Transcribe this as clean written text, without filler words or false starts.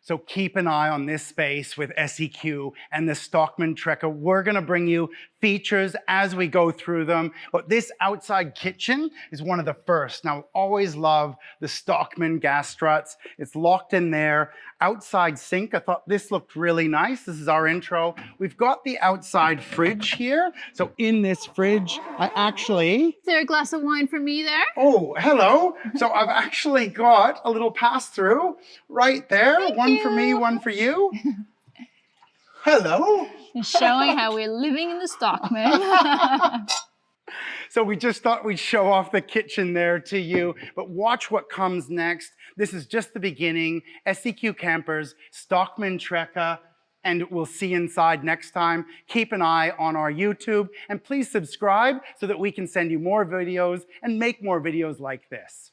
So keep an eye on this space with SEQ and the Stockman Trekka. We're gonna bring you features as we go through them. But this outside kitchen is one of the first. Now, always love the Stockman gas struts. It's locked in there. Outside sink, I thought this looked really nice. This is our intro. We've got the outside fridge here. So in this fridge, I actually... Is there a glass of wine for me there? Oh, hello. So I've actually got a little pass-through right there. One for me, one for you. Hello. Showing how we're living in the Stockman. So we just thought we'd show off the kitchen there to you, but watch what comes next. This is just the beginning. SEQ Campers, Stockman Trekka, and we'll see you inside next time. Keep an eye on our YouTube, and please subscribe so that we can send you more videos and make more videos like this.